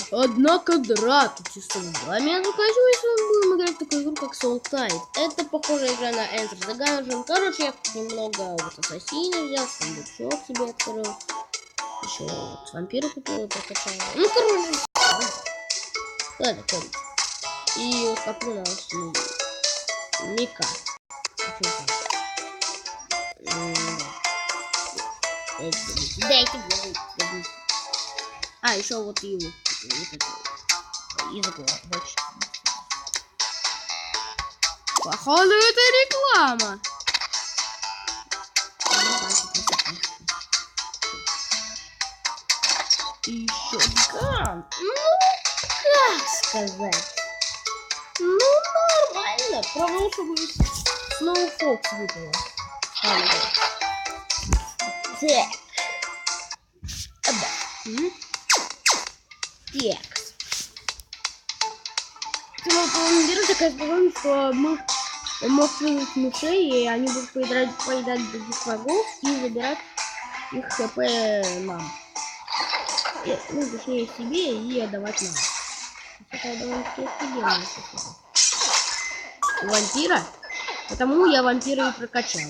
Однако здравствуйте, с вами я заканчиваю, с вами будем играть в такую игру, как Soul Tide. Это похожая игра на Enter the Gungeon. Короче, я тут немного вот ассасина взял, сундучок себе открыл. Еще вот вампира купил, прокачал. Ну, короче, ладно, короче. И вот коплю на вас Мика. Дайте мне. А, еще вот и вот это. Язык больше. Походу, это реклама. Еще ган. Ну, как сказать? Ну, нормально. Правда, чтобы снова Фокс выпало. Так. Текс. Беру такая способность, что мы можем вызвать мышей, и они будут поедать других врагов и забирать их хп нам. Ну, точнее себе и отдавать нам. Это довольно-таки офигенно. У вампира? Потому я вампира и прокачал.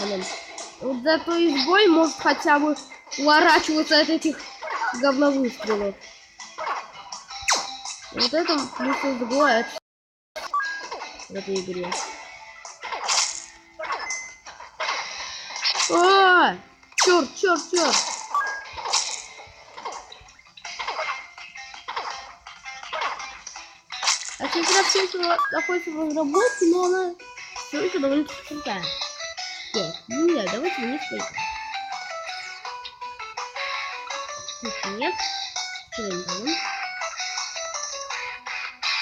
Блин. Вот зато изгой может хотя бы уворачиваться от этих говновыстрелов. Вот это плюс изгой в этой игре. А, черт. А игра все еще находится в разработке, но она все еще довольно-таки крутая. Так, ну да, давайте вниз пойдем. Нет.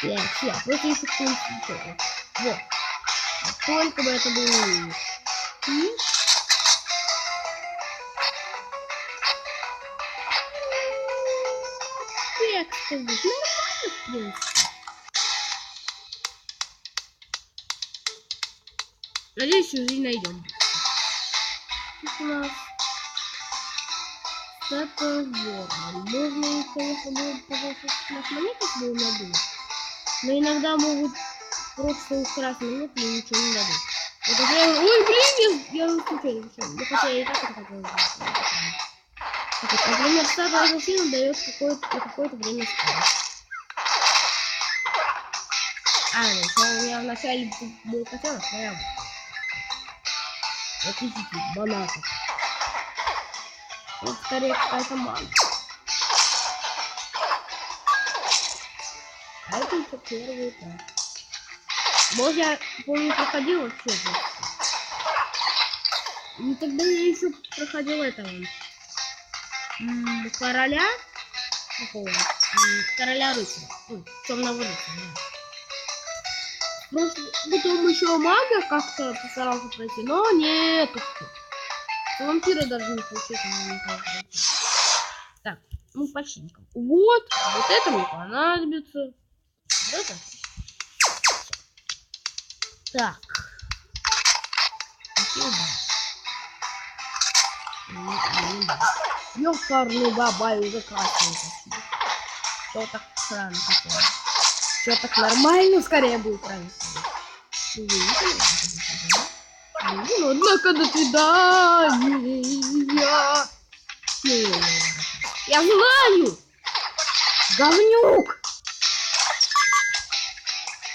Так, просто еще кто-нибудь. Вот. Только бы это было минус. Так, что здесь нормально, в принципе. Надеюсь, уже найдем. Тут у нас это верно. Можно, конечно, будет пожалуйста, наш монету будем надуть. Но иногда могут просто украсть монету и ничего не дадут. Вот это... Ой, блин, я случайно решил. Ну, хотя я и так это хотел сделать. Например, статуя ассасина дает какое-то время спать. Еще у меня вначале был котенок, но я... Вот видите, банаты. Вот скорее какая-то манка. А это еще первый этап. Может, я помню, проходил вообще же. И тогда я еще проходил этого. Короля. Какого? Короля рыцаря. Темного рыцаря. Просто потом еще мага как-то постарался пройти, но нет. Вампиры даже не получается не пройти. Так, ну почти никак. Вот это мне понадобится. Вот это. Так. Ёкарный бабай уже красный. Что так странно такое? Все так нормально, скорее будет правильно. Ну, однако, до свидания. Я знаю! Говнюк!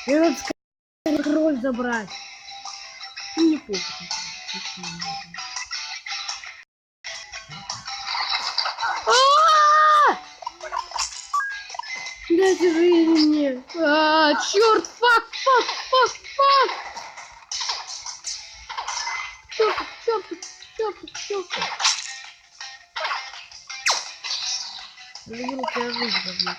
Я надо кровь забрать. Не помню. Дайте жизнь мне. Черт, фак. Черт. Заберу тебя жизнь, говнюк.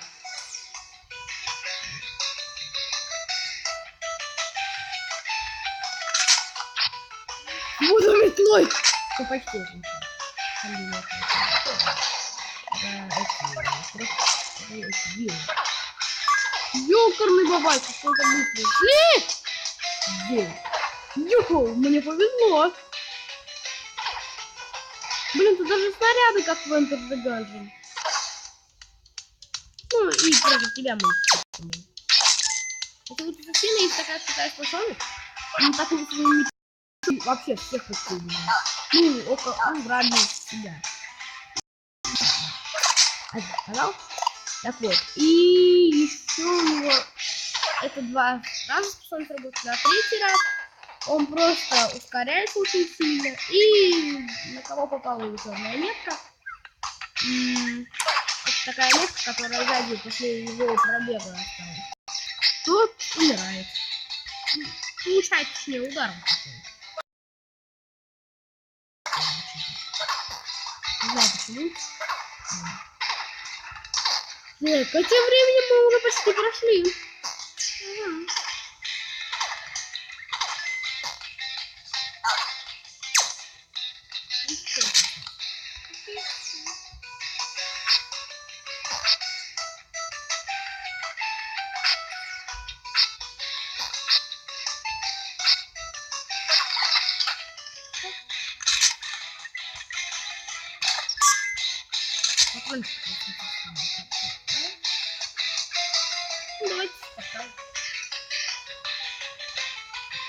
Буду метлой. Ну, почти. Ёкарный бабай, какой-то быстрый. Йоху, мне повезло. Блин, тут даже снаряды, как в Enter the Gungeon. Ну, и против тебя мы. Если вот у Сусина есть такая способность, он так не вообще всех подсудили. Ну, он в радиусе себя. Сказал? Так вот. И еще у него это 2 раза способность работать. На 3-й раз он просто ускоряется очень сильно. И на кого попала его черная метка. Это такая метка, которая сзади после его пробега осталась. Тот умирает. Получает, точнее, удар. Не знаю почему. Так, а тем временем мы уже почти прошли. Давайте поставим.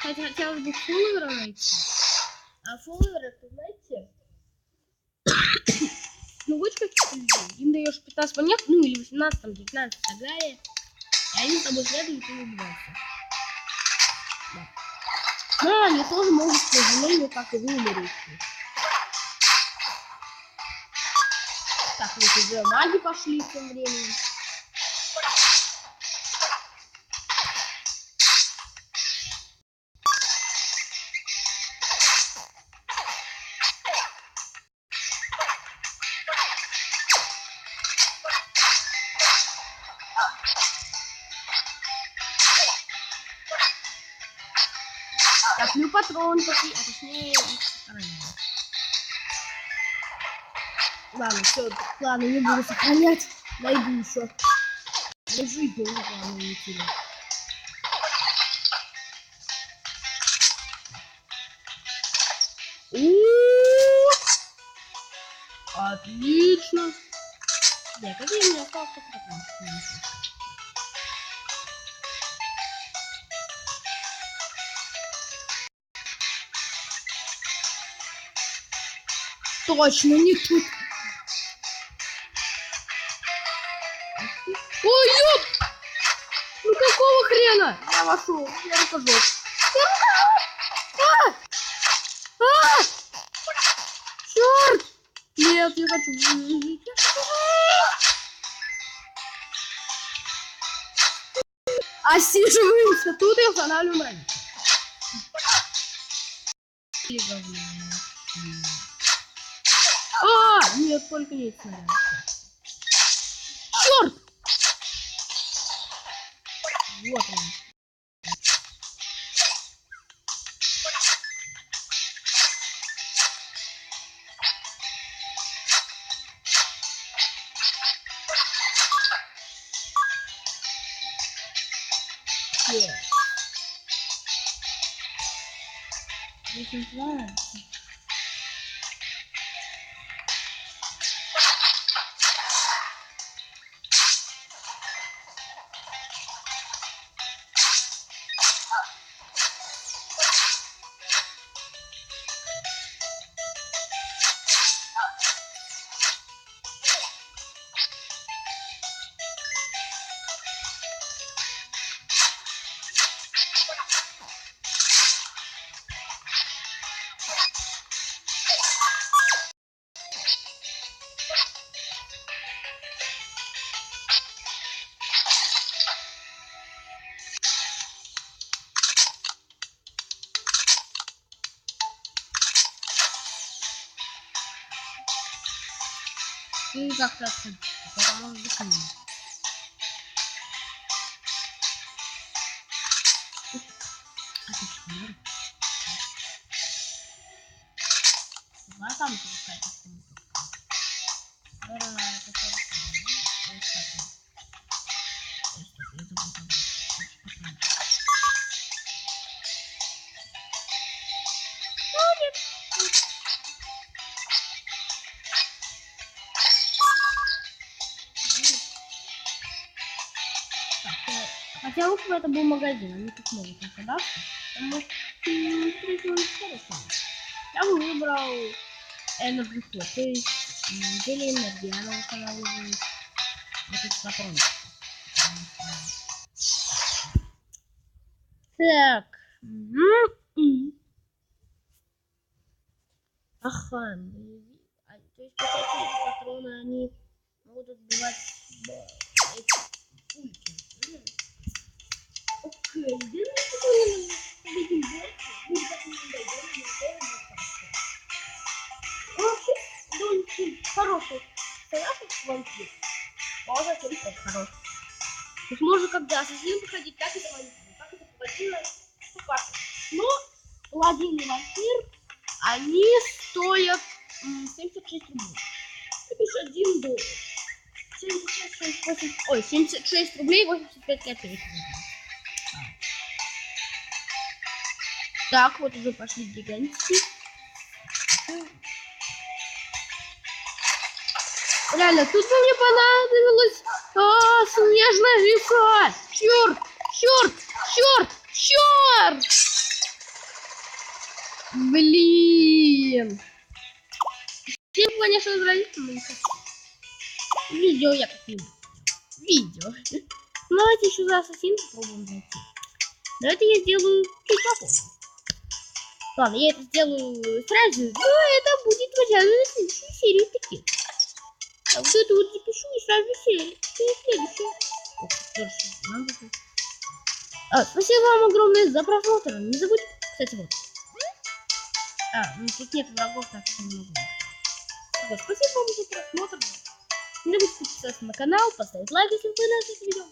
Хотелось бы фуллера найти. А фуллер, это, знаете, ну вот каких-то людей. Им даешь 15 монет, ну или 18, там, 19 и так далее. И они с тобой следуют и убиваются. Да. Но они тоже могут, к сожалению, как и вы, умереть. Так, вот уже маги пошли тем временем. Так, ну патрон пошли, а точнее их сохраняют. Ладно, все, ладно, не буду сохранять. Найду еще. Но жизнь тоже главное не терять. Отлично. Да, как я мне осталось только там. Точно не тут. Ой, ёп! Ну какого хрена? Я вошел. Я рукожоп. Черт! Нет, я хочу выжить. Осиживаемся тут и устанавливаем ранее. Нет, только не снаряд. Черт! Вот он. И как-то отсюда. Потому что отлично. А там какая-то сумка. Хотя лучше бы это был магазин, они тут могут продаться. Потому что я бы выбрал Energy Flot, то есть зелье энергии, она восстанавливает вот эти патроны. Так. Ага. То есть эти патроны, они могут отбивать эти пульки. Окей, вообще, хороший. Вампир. Можно только хороший. То есть можно когда ассасин походить, так и за вампиром. Так и за паладина. Но паладин и вампир, они стоят 76 рублей. Это лишь $1. 76 рублей 85 копеек. Так, вот уже пошли гигантики. Реально, тут мне понадобилась снежная река. Черт, черт, черт, черт! Блин. Всем, конечно, нравится. Видео я как-нибудь. Видео. Давайте еще за ассасин попробуем зайти. Давайте я сделаю чуть попозже. Ладно, я это сделаю сразу, но это будет начало следующей серии таких. А вот это вот запишу и сразу следующую. Спасибо вам огромное за просмотр. Не забудьте, кстати, вот. Ну тут нет врагов, так что не могу. Спасибо вам за просмотр. Не забудьте подписаться на канал, поставить лайк, если вы понравилось это видео.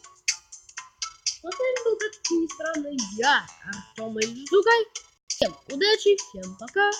С вами был, как ни странно, я, Артем Ильзугай. Всем удачи, всем пока.